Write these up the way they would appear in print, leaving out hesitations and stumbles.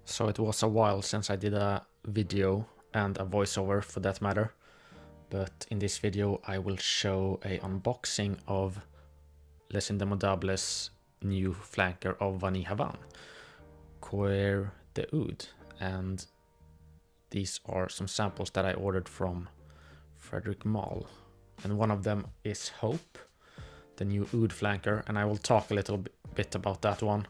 So it was a while since I did a video and a voiceover for that matter, but in this video I will show a unboxing of Les Indemodables new flanker of Vanille Havane, Coeur de Oud, and these are some samples that I ordered from Frederic Malle, and one of them is Hope, the new Oud flanker, and I will talk a little bit about that one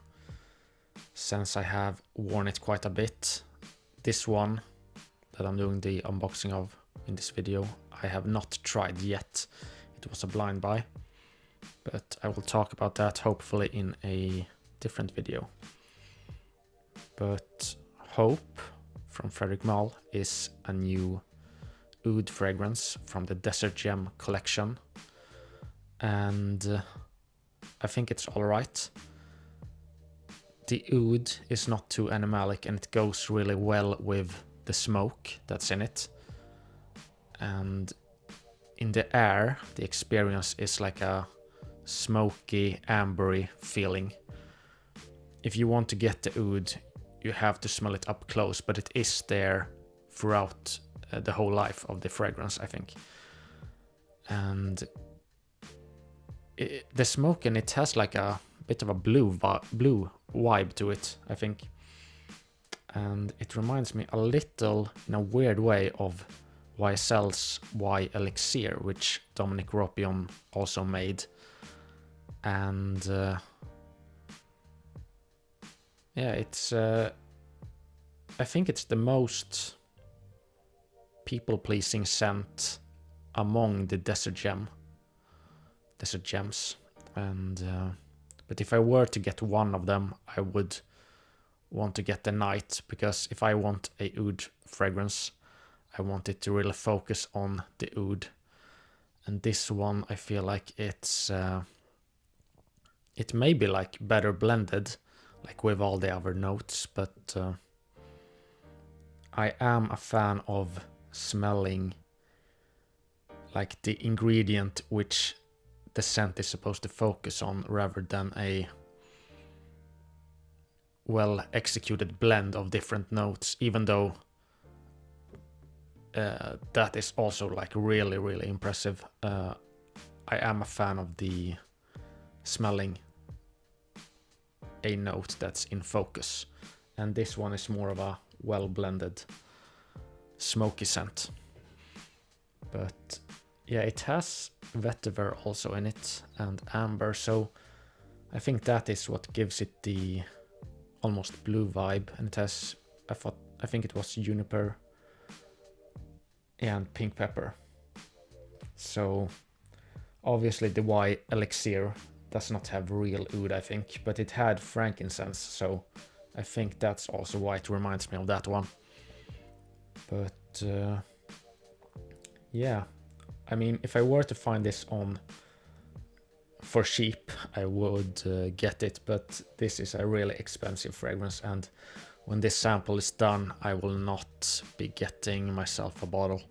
since I have worn it quite a bit. This one that I'm doing the unboxing of in this video I have not tried yet. It was a blind buy, but I will talk about that hopefully in a different video. But Hope from Frederic Malle is a new oud fragrance from the Desert Gem collection, and I think it's alright. The oud is not too animalic and it goes really well with the smoke that's in it. And in the air, the experience is like a smoky, ambery feeling. If you want to get the oud, you have to smell it up close, but it is there throughout the whole life of the fragrance, I think. And the smoke in it has like a bit of a blue vibe to it, I think. And it reminds me a little, in a weird way, of YSL's Y Elixir, which Dominic Ropion also made. And yeah, it's I think it's the most people-pleasing scent among the Desert Gems. And but if I were to get one of them, I would want to get the Night, because if I want a oud fragrance, I want it to really focus on the oud. And this one, I feel like it's it may be like better blended, like with all the other notes, but I am a fan of smelling like the ingredient which the scent is supposed to focus on, rather than a well executed blend of different notes, even though that is also like really impressive. I am a fan of the smelling a note that's in focus, and this one is more of a well blended smoky scent. But yeah, it has vetiver also in it and amber, so I think that is what gives it the almost blue vibe. And it has, I think it was juniper and pink pepper. So obviously the Y Elixir does not have real oud, I think, but it had frankincense, so I think that's also why it reminds me of that one. But yeah, I mean, if I were to find this on for cheap, I would get it, but this is a really expensive fragrance, and when this sample is done, I will not be getting myself a bottle.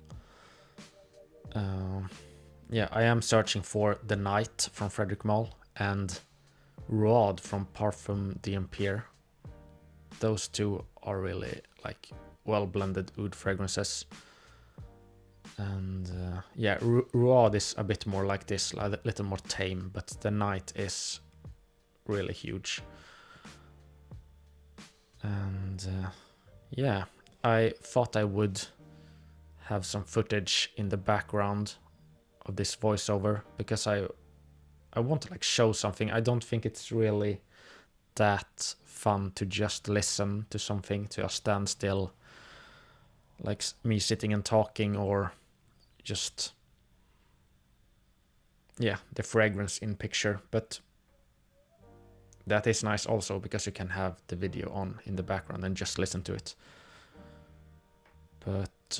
Yeah, I am searching for the Night from Frederic Malle and Rod from Parfum d'Empire. Those two are really like well blended oud fragrances. And yeah, Rod is a bit more like this, a little more tame, but the Night is really huge. And yeah, I thought I would have some footage in the background of this voiceover, because I want to like show something. I don't think it's really that fun to just listen to something to a standstill, like me sitting and talking, or just yeah, the fragrance in picture. But that is nice also, because you can have the video on in the background and just listen to it. But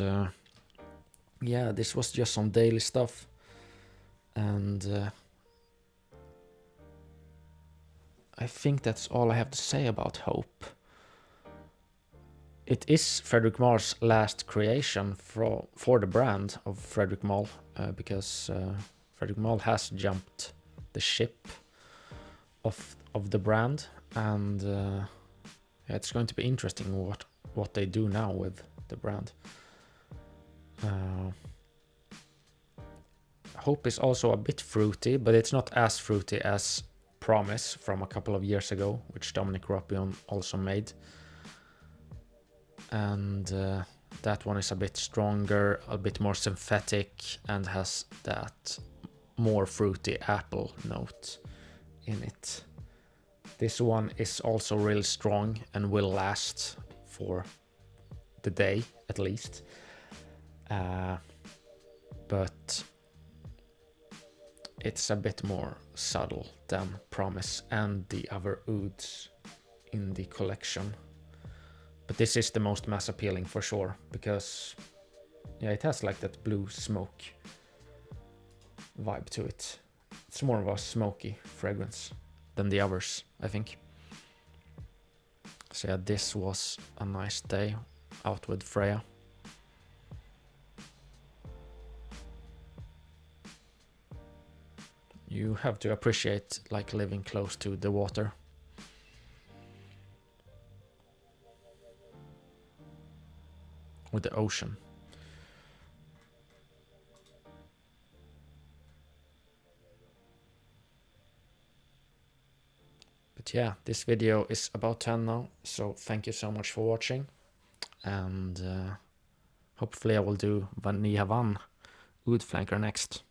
yeah, this was just some daily stuff, and I think that's all I have to say about Hope. It is Frederic Malle's last creation for the brand of Frederic Malle, because Frederic Malle has jumped the ship of the brand, and yeah, it's going to be interesting what they do now with the brand. Hope is also a bit fruity, but it's not as fruity as Promise from a couple of years ago, which Dominic Ropion also made. And that one is a bit stronger, a bit more synthetic, and has that more fruity apple note in it. This one is also really strong and will last for the day at least. But it's a bit more subtle than Promise and the other ouds in the collection. But this is the most mass appealing for sure, because yeah, it has like that blue smoke vibe to it. It's more of a smoky fragrance than the others, I think. So yeah, this was a nice day out with Freya. You have to appreciate like living close to the water. Or the ocean. But yeah, this video is about 10 now, so thank you so much for watching. And hopefully I will do Vanille Havane Oud Flanker next.